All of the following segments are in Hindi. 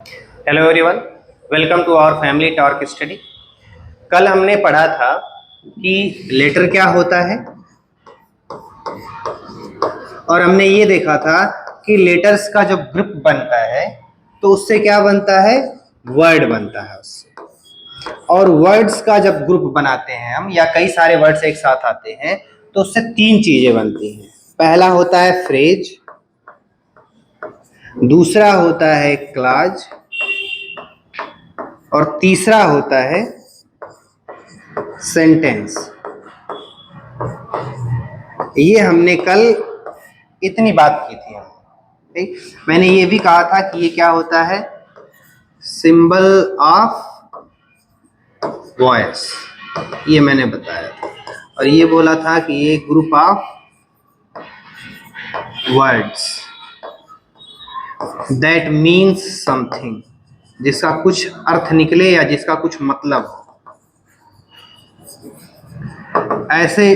Hello everyone, welcome to our family talk study. कल हमने पढ़ा था कि लेटर क्या होता है और हमने ये देखा था कि लेटर्स का जो ग्रुप बनता है तो उससे क्या बनता है, वर्ड बनता है उससे। और वर्ड्स का जब ग्रुप बनाते हैं हम या कई सारे वर्ड्स एक साथ आते हैं तो उससे तीन चीजें बनती हैं। पहला होता है फ्रेज, दूसरा होता है क्लाज और तीसरा होता है सेंटेंस। ये हमने कल इतनी बात की थी हमने, ठीक। मैंने ये भी कहा था कि ये क्या होता है, सिंबल ऑफ वॉइस, ये मैंने बताया था। और ये बोला था कि ये group of words that means something, जिसका कुछ अर्थ निकले या जिसका कुछ मतलब हो। ऐसे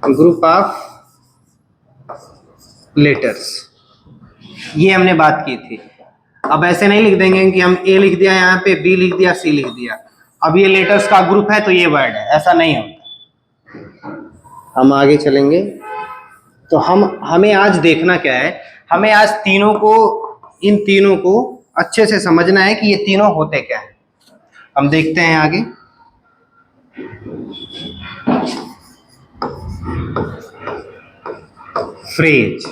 ग्रुप ऑफ लेटर्स, ये हमने बात की थी। अब ऐसे नहीं लिख देंगे कि हम ए लिख दिया यहाँ पे, बी लिख दिया, सी लिख दिया, अब ये लेटर्स का ग्रुप है तो ये वर्ड है, ऐसा नहीं होता। हम आगे चलेंगे तो हमें आज देखना क्या है, हमें आज इन तीनों को अच्छे से समझना है कि ये तीनों होते क्या है। हम देखते हैं आगे। फ्रेज,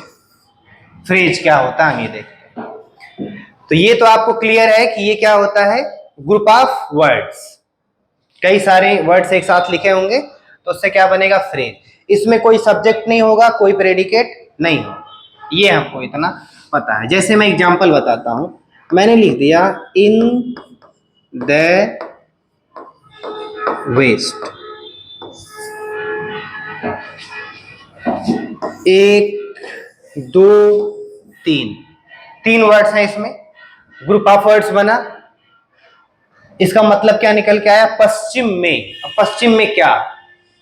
फ्रेज क्या होता है हम ये देखते हैं। तो ये तो आपको क्लियर है कि ये क्या होता है, ग्रुप ऑफ वर्ड्स। कई सारे वर्ड्स एक साथ लिखे होंगे तो उससे क्या बनेगा, फ्रेज। इसमें कोई सब्जेक्ट नहीं होगा, कोई प्रेडिकेट नहीं होगा, ये हमको इतना पता है। जैसे मैं एग्जांपल बताता हूं, मैंने लिख दिया इन द वेस्ट। एक, दो, तीन वर्ड्स हैं इसमें, ग्रुप ऑफ वर्ड्स बना। इसका मतलब क्या निकल के आया, पश्चिम में। पश्चिम में क्या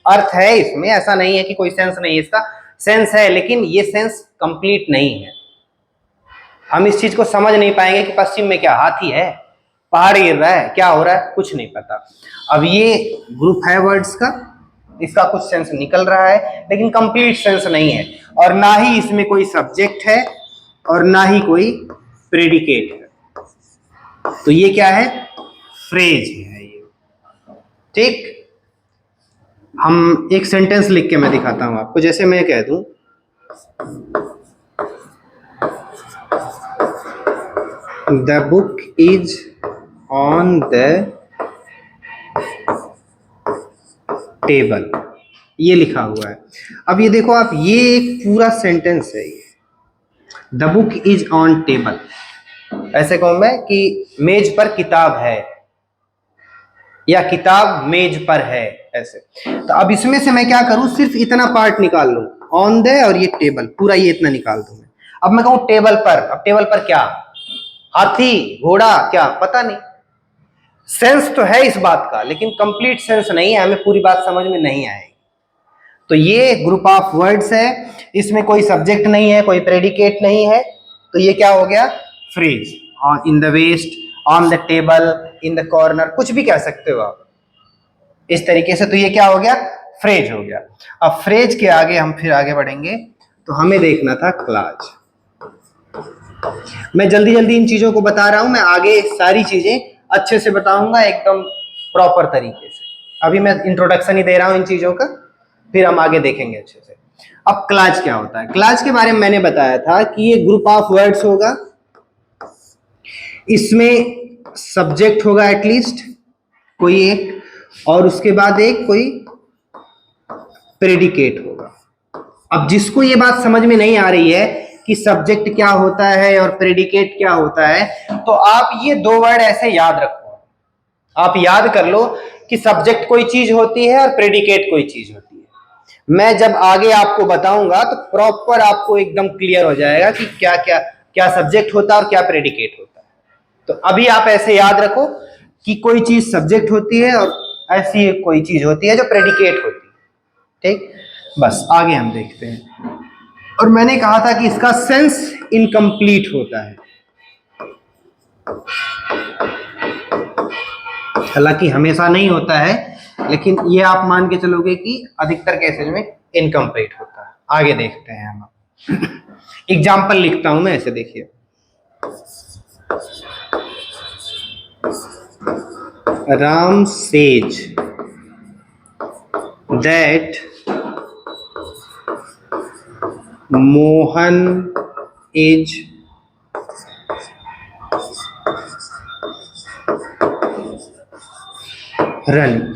अर्थ है इसमें, ऐसा नहीं है कि कोई सेंस नहीं है, इसका सेंस है, लेकिन ये सेंस कंप्लीट नहीं है। हम इस चीज को समझ नहीं पाएंगे कि पश्चिम में क्या, हाथी है, पहाड़ गिर रहा है, क्या हो रहा है, कुछ नहीं पता। अब ये ग्रुप है वर्ड्स का, इसका कुछ सेंस निकल रहा है लेकिन कंप्लीट सेंस नहीं है, और ना ही इसमें कोई सब्जेक्ट है और ना ही कोई प्रेडिकेट है। तो ये क्या है, फ्रेज है ये, ठीक। हम एक सेंटेंस लिख के मैं दिखाता हूं आपको। जैसे मैं कह दूं the book is on the table, ये लिखा हुआ है। अब ये देखो आप, ये एक पूरा सेंटेंस है ये, the book is on table. ऐसे कहूं मैं कि मेज पर किताब है या किताब मेज पर है, ऐसे। तो अब इसमें से मैं क्या करूं, सिर्फ इतना पार्ट निकाल लूं, ऑन द और ये टेबल, पूरा ये इतना निकाल दूं मैं। अब मैं कहूं टेबल पर, अब टेबल पर क्या, हाथी, घोड़ा, क्या पता नहीं। सेंस तो है इस बात का लेकिन कंप्लीट सेंस नहीं है, हमें पूरी बात समझ में नहीं आएगी। तो ये ग्रुप ऑफ वर्ड्स है, इसमें कोई सब्जेक्ट नहीं है, कोई प्रेडिकेट नहीं है, तो ये क्या हो गया, phrase. In the west, on the table, in the corner, कुछ भी कह सकते हो आप इस तरीके से। तो ये क्या हो गया, फ्रेज हो गया। अब फ्रेज के आगे हम फिर आगे बढ़ेंगे तो हमें देखना था क्लाज। मैं जल्दी जल्दी इन चीजों को बता रहा हूं, मैं आगे सारी चीजें अच्छे से बताऊंगा एकदम प्रॉपर तरीके से। अभी मैं इंट्रोडक्शन ही दे रहा हूं इन चीजों का, फिर हम आगे देखेंगे अच्छे से। अब क्लाज क्या होता है, क्लाज के बारे में मैंने बताया था कि ये ग्रुप ऑफ वर्ड्स होगा, इसमें सब्जेक्ट होगा एटलीस्ट कोई एक, और उसके बाद एक कोई प्रेडिकेट होगा। अब जिसको ये बात समझ में नहीं आ रही है कि सब्जेक्ट क्या होता है और प्रेडिकेट क्या होता है, तो आप ये दो वर्ड ऐसे याद रखो। आप याद कर लो कि सब्जेक्ट कोई चीज होती है और प्रेडिकेट कोई चीज होती है। मैं जब आगे आपको बताऊंगा तो प्रॉपर आपको एकदम क्लियर हो जाएगा कि क्या क्या क्या सब्जेक्ट होता है और क्या प्रेडिकेट होता है। तो अभी आप ऐसे याद रखो कि कोई चीज सब्जेक्ट होती है और ऐसी कोई चीज होती है जो प्रेडिकेट होती है, ठीक। बस आगे हम देखते हैं। और मैंने कहा था कि इसका सेंस इनकम्प्लीट होता है, हालांकि हमेशा नहीं होता है, लेकिन ये आप मान के चलोगे कि अधिकतर केसेज में इनकम्प्लीट होता है। आगे देखते हैं हम। एग्जाम्पल लिखता हूं मैं, ऐसे देखिए, Ram says that Mohan is running.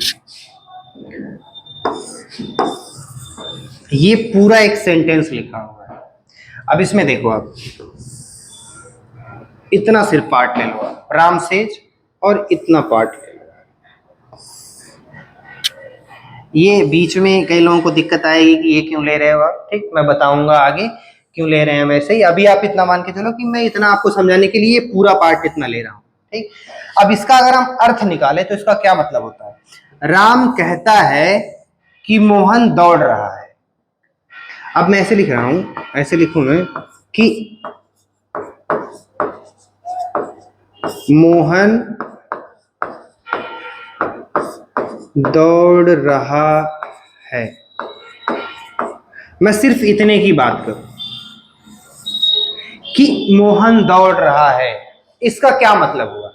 ये पूरा एक सेंटेंस लिखा हुआ है। अब इसमें देखो आप, इतना सिर्फ पार्ट ले लो आप, राम सेज, और इतना पार्ट ले लो। ये बीच में कई लोगों को दिक्कत आएगी कि ये क्यों ले रहे हो आप, ठीक, मैं बताऊंगा आगे क्यों ले रहे हैं। वैसे ही अभी आप इतना मान के चलो कि मैं इतना आपको समझाने के लिए पूरा पार्ट इतना ले रहा हूं, ठीक। अब इसका अगर हम अर्थ निकालें तो इसका क्या मतलब होता है? राम कहता है कि मोहन दौड़ रहा है। अब मैं ऐसे लिख रहा हूं, ऐसे लिखूं मैं कि मोहन दौड़ रहा है। मैं सिर्फ इतने की बात करूं कि मोहन दौड़ रहा है, इसका क्या मतलब हुआ?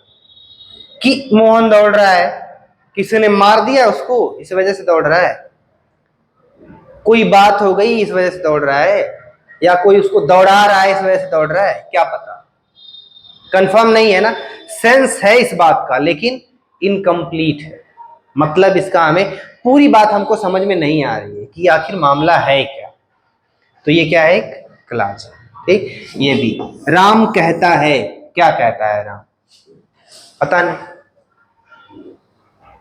कि मोहन दौड़ रहा है, किसी ने मार दिया उसको इस वजह से दौड़ रहा है, कोई बात हो गई इस वजह से दौड़ रहा है, या कोई उसको दौड़ा रहा है इस वजह से दौड़ रहा है, क्या पता, कंफर्म नहीं है ना। सेंस है इस बात का लेकिन इनकम्प्लीट है, मतलब इसका हमें पूरी बात हमको समझ में नहीं आ रही है कि आखिर मामला है क्या। तो ये क्या है? एक क्लास, ठीक। ये भी राम कहता है, क्या कहता है राम? पता नहीं।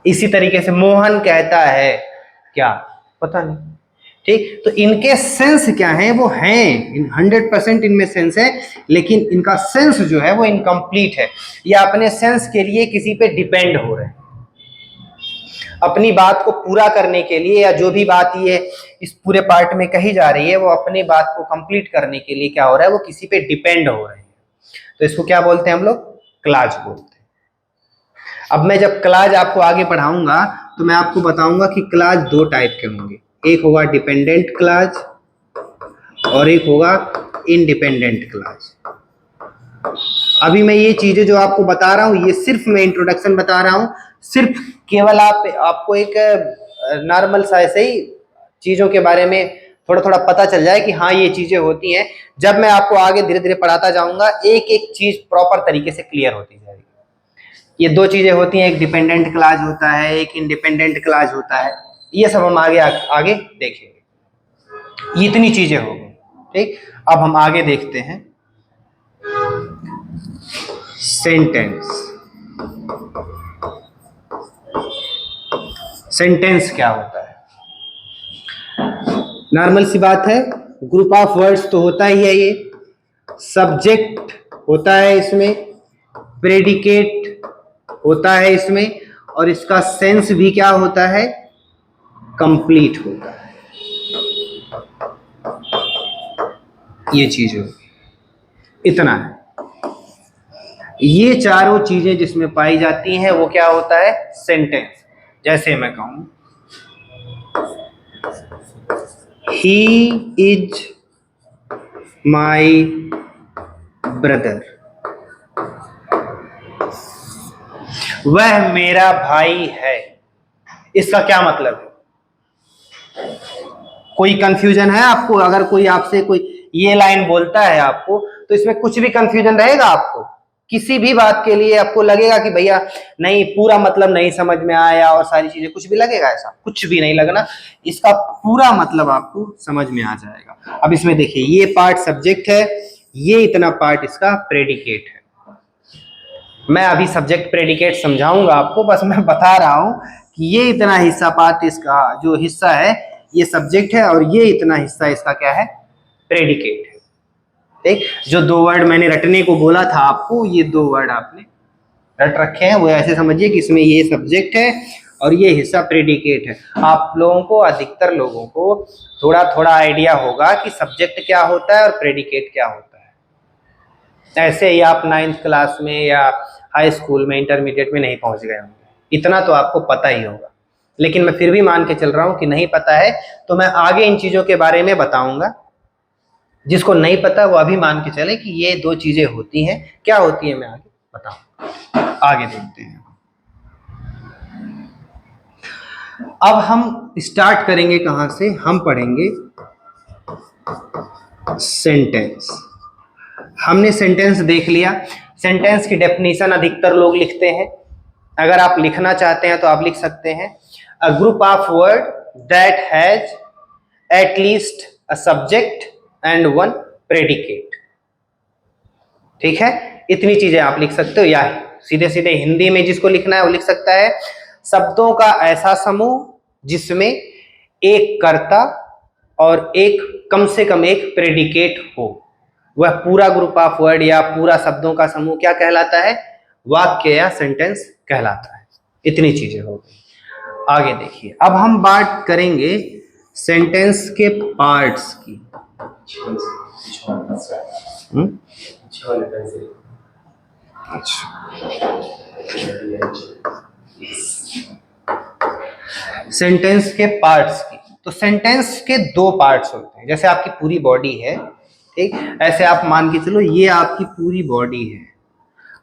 इसी तरीके से मोहन कहता है, क्या पता नहीं, ठीक। तो इनके सेंस क्या है? वो हैं 100% इनमें सेंस है, लेकिन इनका सेंस जो है वो इनकम्प्लीट है, या अपने सेंस के लिए किसी पे डिपेंड हो रहे हैं। अपनी बात को पूरा करने के लिए, या जो भी बात ये इस पूरे पार्ट में कही जा रही है, वो अपनी बात को कंप्लीट करने के लिए क्या हो रहा है? वो किसी पे डिपेंड हो रहे हैं। तो इसको क्या बोलते हैं हम लोग? क्लाज बोलते हैं। अब मैं जब क्लाज आपको आगे पढ़ाऊंगा तो मैं आपको बताऊंगा कि क्लाज दो टाइप के होंगे, एक होगा डिपेंडेंट क्लाज और एक होगा इंडिपेंडेंट क्लाज। अभी मैं ये चीजें जो आपको बता रहा हूं, ये सिर्फ मैं इंट्रोडक्शन बता रहा हूं, सिर्फ केवल आपको एक नॉर्मल सा ऐसे ही चीजों के बारे में थोड़ा थोड़ा पता चल जाए कि हाँ ये चीजें होती हैं। जब मैं आपको आगे धीरे धीरे पढ़ाता जाऊंगा, एक एक चीज प्रॉपर तरीके से क्लियर होती जाएगी। ये दो चीजें होती हैं, एक डिपेंडेंट क्लाज होता है, एक इंडिपेंडेंट क्लाज होता है। ये सब हम आगे देखेंगे। इतनी चीजें हो गई, ठीक। अब हम आगे देखते हैं सेंटेंस। सेंटेंस क्या होता है? नॉर्मल सी बात है, ग्रुप ऑफ वर्ड्स तो होता ही है, ये सब्जेक्ट होता है इसमें, प्रेडिकेट होता है इसमें, और इसका सेंस भी क्या होता है? कंप्लीट होता है। ये चीज होगी, इतना है। ये चारों चीजें जिसमें पाई जाती हैं वो क्या होता है? सेंटेंस। जैसे मैं कहूं ही इज माई ब्रदर, वह मेरा भाई है, इसका क्या मतलब है? कोई कंफ्यूजन है आपको? अगर कोई आपसे कोई ये लाइन बोलता है आपको, तो इसमें कुछ भी कंफ्यूजन रहेगा आपको? किसी भी बात के लिए आपको लगेगा कि भैया नहीं, पूरा मतलब नहीं समझ में आया और सारी चीजें, कुछ भी लगेगा? ऐसा कुछ भी नहीं लगना, इसका पूरा मतलब आपको समझ में आ जाएगा। अब इसमें देखिए, ये पार्ट सब्जेक्ट है, ये इतना पार्ट इसका प्रेडिकेट है। मैं अभी सब्जेक्ट प्रेडिकेट समझाऊंगा आपको, बस मैं बता रहा हूं कि ये इतना हिस्सा पार्ट इसका जो हिस्सा है ये सब्जेक्ट है, और ये इतना हिस्सा इसका क्या है? प्रेडिकेट है, ठीक। जो दो वर्ड मैंने रटने को बोला था आपको, ये दो वर्ड आपने रट रखे हैं, वो ऐसे समझिए कि इसमें ये सब्जेक्ट है और ये हिस्सा प्रेडिकेट है। आप लोगों को, अधिकतर लोगों को थोड़ा थोड़ा आइडिया होगा कि सब्जेक्ट क्या होता है और प्रेडिकेट क्या होता है। ऐसे ही आप 9th क्लास में या हाई स्कूल में, इंटरमीडिएट में नहीं पहुंच गए होंगे, इतना तो आपको पता ही होगा। लेकिन मैं फिर भी मान के चल रहा हूं कि नहीं पता है, तो मैं आगे इन चीजों के बारे में बताऊंगा। जिसको नहीं पता वो अभी मान के चले कि ये दो चीजें होती हैं। क्या होती है मैं आगे बताऊंगा। आगे देखते हैं। अब हम स्टार्ट करेंगे कहां से? हम पढ़ेंगे सेंटेंस। हमने सेंटेंस देख लिया। सेंटेंस की डेफिनेशन अधिकतर लोग लिखते हैं। अगर आप लिखना चाहते हैं तो आप लिख सकते हैं, a group of word that has at least a subject and one predicate. ठीक है, इतनी चीजें आप लिख सकते हो। या सीधे सीधे हिंदी में जिसको लिखना है वो लिख सकता है, शब्दों का ऐसा समूह जिसमें एक कर्ता और एक, कम से कम एक प्रेडिकेट हो, वह पूरा ग्रुप ऑफ वर्ड या पूरा शब्दों का समूह क्या कहलाता है? वाक्य या सेंटेंस कहलाता है। इतनी चीजें हो गई। आगे देखिए, अब हम बात करेंगे सेंटेंस के पार्ट्स की। सेंटेंस के पार्ट्स की, तो सेंटेंस के दो पार्ट्स होते हैं। जैसे आपकी पूरी बॉडी है, ठीक, ऐसे आप मान के चलो ये आपकी पूरी बॉडी है।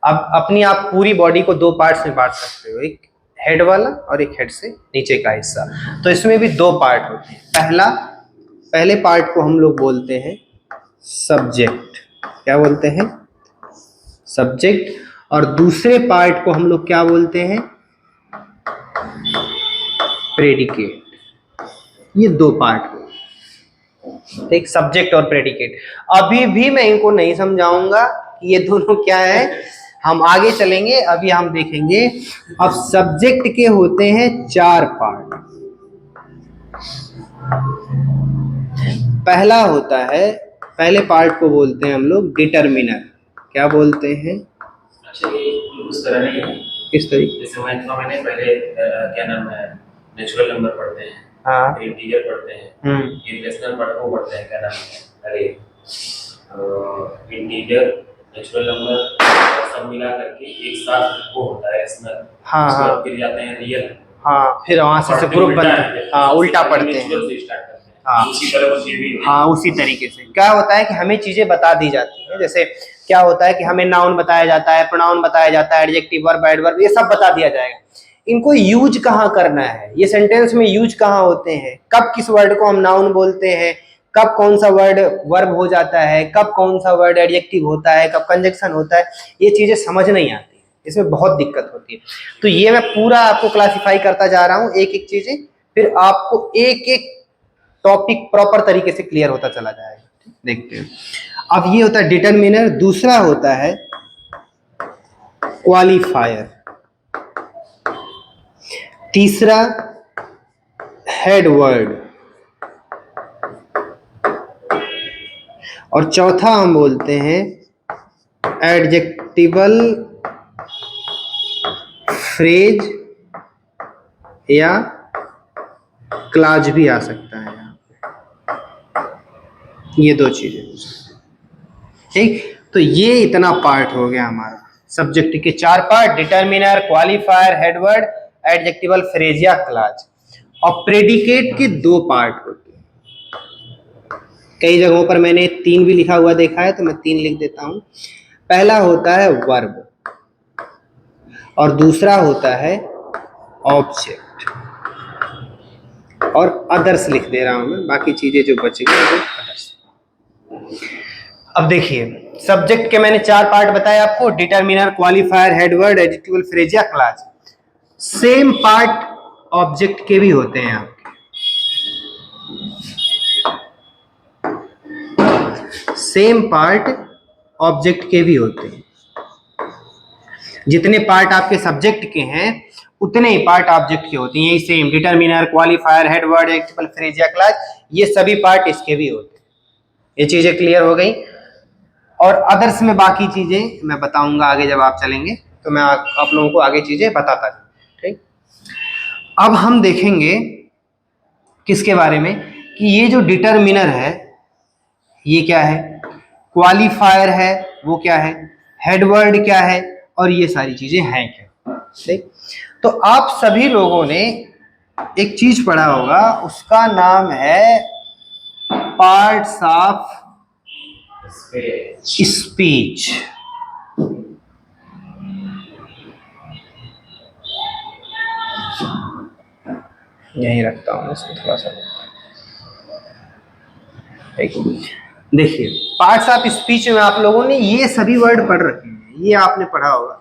अब अपनी आप पूरी बॉडी को दो पार्ट्स में बांट सकते हो, एक हेड वाला और एक हेड से नीचे का हिस्सा। तो इसमें भी दो पार्ट होते हैं। पहले पार्ट को हम लोग बोलते हैं सब्जेक्ट। क्या बोलते हैं? सब्जेक्ट। और दूसरे पार्ट को हम लोग क्या बोलते हैं? प्रेडिकेट। ये दो पार्ट हो, एक सब्जेक्ट और प्रेडिकेट। अभी भी मैं इनको नहीं समझाऊंगा कि ये दोनों क्या है, हम आगे चलेंगे। अभी हम देखेंगे। अब सब्जेक्ट के होते हैं 4 पार्ट। पहला होता है, पहले पार्ट को बोलते हैं हम लोग डिटरमिनर। क्या बोलते हैं? अच्छा, ये उस तरह नहीं है, इस तरीके, जैसे मैंने पहले क्या नाम है, नेचुरल नंबर पढ़ते हैं, हाँ, इंटीजर पढ़ते हैं, इरेशनल पढ़ते हैं, क्या नाम है, अरे इंटीजर, नेचुरल नंबर सब मिला करके एक साथ वो होता है रेशनल। हाँ हाँ, फिर जाते हैं रियल, हाँ, फिर वहां से ग्रुप बनता है, हाँ, उल्टा पढ़ते हैं, हाँ, उसी तरह वो भी, हाँ, उसी तरीके से क्या होता है कि हमें चीजें बता दी जाती हैं। जैसे क्या होता है कि हमें नाउन बताया जाता है, प्रोनाउन बताया जाता है, एडजेक्टिव, वर्ब, एडवर्ब, ये सब बता दिया जाएगा। इनको यूज कहाँ करना है, ये सेंटेंस में यूज कहाँ होते हैं, कब किस वर्ड को हम नाउन बोलते हैं, कब कौन सा वर्ड वर्ब हो जाता है, कब कौन सा वर्ड एडजेक्टिव होता है, कब कंजक्शन होता है, ये चीजें समझ नहीं आती, इसमें बहुत दिक्कत होती है। तो ये मैं पूरा आपको क्लासिफाई करता जा रहा हूँ, एक एक चीजें, फिर आपको एक एक टॉपिक प्रॉपर तरीके से क्लियर होता चला जाएगा। देखते हैं। अब ये होता है डिटरमिनर। दूसरा होता है क्वालिफायर। तीसरा हेड वर्ड। और चौथा हम बोलते हैं एडजेक्टिवल फ्रेज या क्लाज भी आ सकता है यहाँ पे। ये दो चीजें, ठीक। तो ये इतना पार्ट हो गया हमारा सब्जेक्ट के 4 part, determiner, qualifier, headword, adjectival phrase या क्लाज। और प्रेडिकेट के 2 पार्ट होते हैं। कई जगहों पर मैंने 3 भी लिखा हुआ देखा है, तो मैं 3 लिख देता हूं। पहला होता है वर्ब और दूसरा होता है ऑब्जेक्ट, और अदर्स लिख दे रहा हूं मैं, बाकी चीजें जो बच गई वो अदर्स। अब देखिए, सब्जेक्ट के मैंने 4 पार्ट बताए आपको, determiner, qualifier, headword, adjectival phrase या क्लाज। सेम पार्ट ऑब्जेक्ट के भी होते हैं आपके। सेम पार्ट ऑब्जेक्ट के भी होते हैं। जितने पार्ट आपके सब्जेक्ट के हैं उतने ही पार्ट ऑब्जेक्ट के होते हैं। यही same determiner, qualifier, headword, adjectival phrase या क्लाज, ये सभी पार्ट इसके भी होते हैं। ये चीजें क्लियर हो गई। और अदर्स में बाकी चीजें मैं बताऊंगा आगे, जब आप चलेंगे तो मैं आप लोगों को आगे चीजें बताता हूँ, ठीक। अब हम देखेंगे किसके बारे में कि ये जो डिटरमिनर है ये क्या है, क्वालिफायर है वो क्या है, हेडवर्ड क्या है, और ये सारी चीजें हैं क्या। ठीक, तो आप सभी लोगों ने एक चीज पढ़ा होगा, उसका नाम है पार्ट्स ऑफ स्पीच। यहीं रखता हूं इसको थोड़ा सा। देखिए, पार्ट्स ऑफ स्पीच में आप लोगों ने ये सभी वर्ड पढ़ रखे हैं, ये आपने पढ़ा होगा,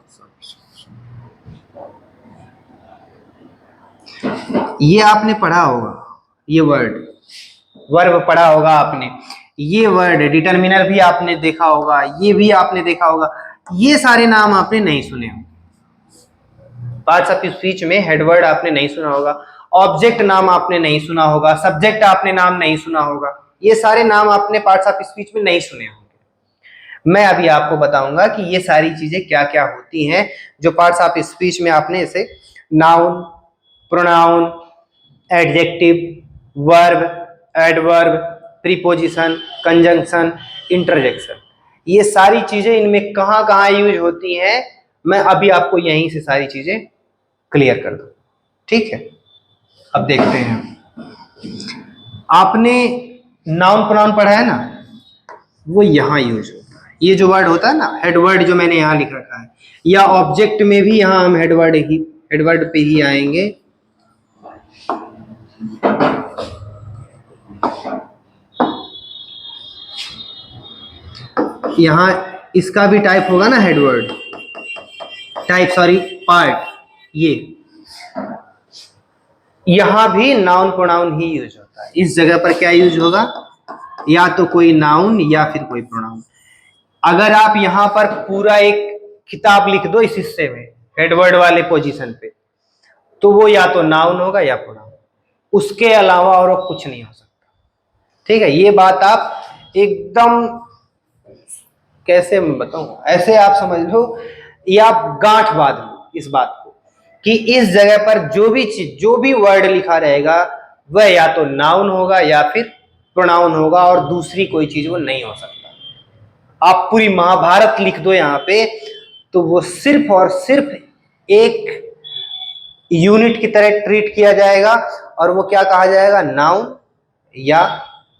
ये आपने पढ़ा होगा, ये वर्ब पढ़ा होगा आपने, ये वर्ड डिटरमिनर भी आपने देखा होगा, ये भी आपने देखा होगा, ये सारे नाम आपने नहीं सुने होंगे। पार्ट्स ऑफ स्पीच में हेडवर्ड आपने नहीं सुना होगा, ऑब्जेक्ट नाम आपने नहीं सुना होगा, सब्जेक्ट आपने नाम नहीं सुना होगा, ये सारे नाम आपने पार्ट्स ऑफ स्पीच में नहीं सुने होंगे। मैं अभी आपको बताऊंगा कि ये सारी चीजें क्या क्या होती हैं जो पार्ट्स ऑफ स्पीच में आपने इसे noun, pronoun, adjective, verb, adverb, preposition, conjunction, interjection, ये सारी चीजें इनमें कहां कहां यूज होती हैं, मैं अभी आपको यहीं से सारी चीजें क्लियर कर दूं। ठीक है, अब देखते हैं। आपने नाउन प्रोनाउन पढ़ा है ना, वो यहां यूज होता है, ये जो वर्ड होता है ना हेडवर्ड, जो मैंने यहां लिख रखा है, या ऑब्जेक्ट में भी यहां हम हेडवर्ड पे ही आएंगे। यहां इसका भी टाइप होगा ना हेडवर्ड, टाइप सॉरी पार्ट, ये यहां भी नाउन प्रोनाउन ही यूज होता है। इस जगह पर क्या यूज होगा, या तो कोई नाउन या फिर कोई प्रोनाउन। अगर आप यहां पर पूरा एक किताब लिख दो इस हिस्से में हेडवर्ड वाले पोजीशन पे, तो वो या तो नाउन होगा या प्रोनाउन, उसके अलावा और कुछ नहीं हो सकता। ठीक है, ये बात आप एकदम, कैसे मैं बताऊं, ऐसे आप समझ लो या आप गांठ बांध लो इस बात को कि इस जगह पर जो भी चीज, जो भी वर्ड लिखा रहेगा वह या तो नाउन होगा या फिर प्रोनाउन होगा, और दूसरी कोई चीज वो नहीं हो सकता। आप पूरी महाभारत लिख दो यहाँ पे, तो वो सिर्फ और सिर्फ एक यूनिट की तरह ट्रीट किया जाएगा, और वो क्या कहा जाएगा, नाउन या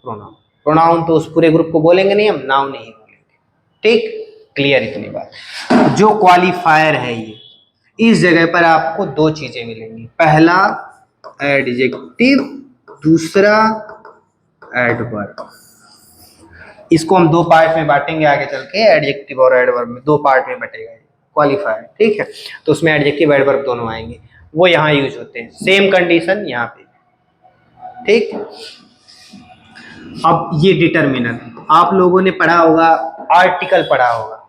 प्रोनाउन। प्रोनाउन तो उस पूरे ग्रुप को बोलेंगे नहीं, हम नाउन ही बोलेंगे। ठीक, क्लियर इतनी बात। जो क्वालिफायर है ये, इस जगह पर आपको दो चीजें मिलेंगी, पहला एडजेक्टिव, दूसरा एडवर्ब। इसको हम दो पार्ट में बांटेंगे आगे चल के, एडजेक्टिव और एडवर्ब में दो पार्ट में बटेगा क्वालिफायर। ठीक है, तो उसमें एडजेक्टिव एडवर्ब दोनों आएंगे, वो यहाँ यूज होते हैं, सेम कंडीशन यहाँ पे। ठीक, अब ये डिटरमिनर आप लोगों ने पढ़ा होगा, आर्टिकल पढ़ा होगा,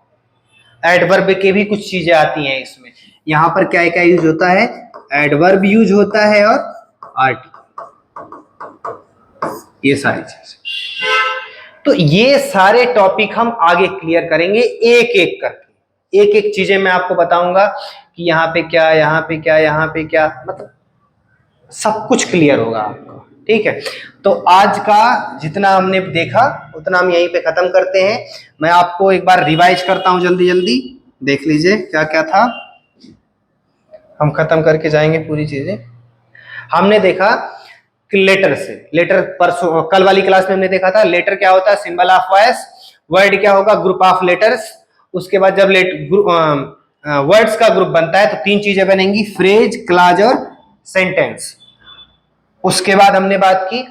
एडवर्ब के भी कुछ चीजें आती हैं इसमें। यहाँ पर क्या क्या यूज होता है, एडवर्ब यूज होता है और आर्टिकल, ये सारी चीजें। तो ये सारे टॉपिक हम आगे क्लियर करेंगे एक एक करके, एक एक चीजें मैं आपको बताऊंगा कि यहाँ पे क्या, यहाँ पे क्या, यहाँ पे क्या, मतलब सब कुछ क्लियर होगा आपको। ठीक है, तो आज का जितना हमने देखा उतना हम यहीं पे खत्म करते हैं। मैं आपको एक बार रिवाइज करता हूं, जल्दी जल्दी देख लीजिए क्या क्या था, हम खत्म करके जाएंगे पूरी चीजें। हमने देखा कि लेटर से, लेटर परसों कल वाली क्लास में हमने देखा था, लेटर क्या होता है, सिंबल ऑफ वॉइस। वर्ड क्या होगा, ग्रुप ऑफ लेटर्स। उसके बाद जब वर्ड्स का ग्रुप बनता है तो तीन चीजें बनेंगी, फ्रेज, क्लॉज और सेंटेंस। उसके बाद हमने बात की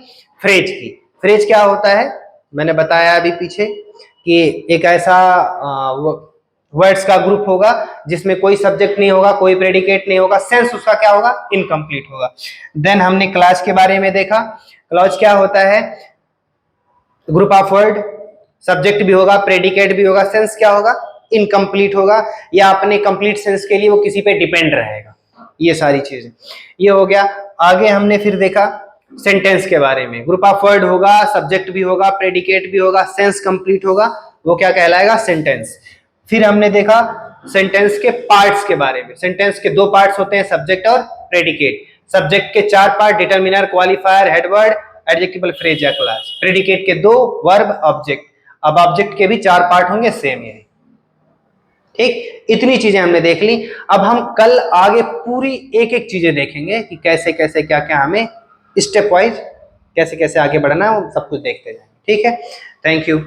फ्रेज की। फ्रेज क्या होता है, मैंने बताया अभी पीछे कि एक ऐसा वर्ड्स का ग्रुप होगा जिसमें कोई सब्जेक्ट नहीं होगा, कोई प्रेडिकेट नहीं होगा, सेंस उसका क्या होगा, इनकम्प्लीट होगा। देन हमने क्लॉज के बारे में देखा। क्लॉज क्या होता है, ग्रुप ऑफ वर्ड, सब्जेक्ट भी होगा, प्रेडिकेट भी होगा, सेंस क्या होगा, इनकम्प्लीट होगा, या अपने कंप्लीट सेंस के लिए वो किसी पे डिपेंड रहेगा। ये सारी चीजें, ये हो गया। आगे हमने फिर देखा सेंटेंस के बारे में, ग्रुप ऑफ वर्ड होगा, सब्जेक्ट भी होगा, प्रेडिकेट भी होगा, सेंस कंप्लीट होगा, वो क्या कहलाएगा, सेंटेंस। फिर हमने देखा सेंटेंस के पार्ट्स के बारे में। सेंटेंस के दो पार्ट्स होते हैं, सब्जेक्ट और प्रेडिकेट। सब्जेक्ट के 4 part, determiner, qualifier, headword, adjectival phrase या क्लास, प्रेडिकेट के 2, वर्ब, ऑब्जेक्ट। अब ऑब्जेक्ट के भी 4 पार्ट होंगे, सेम यही। ठीक, इतनी चीजें हमने देख ली। अब हम कल आगे पूरी एक एक चीजें देखेंगे कि कैसे कैसे क्या क्या हमें स्टेप वाइज कैसे कैसे आगे बढ़ना है, वो सब कुछ देखते जाएंगे। ठीक है, थैंक यू।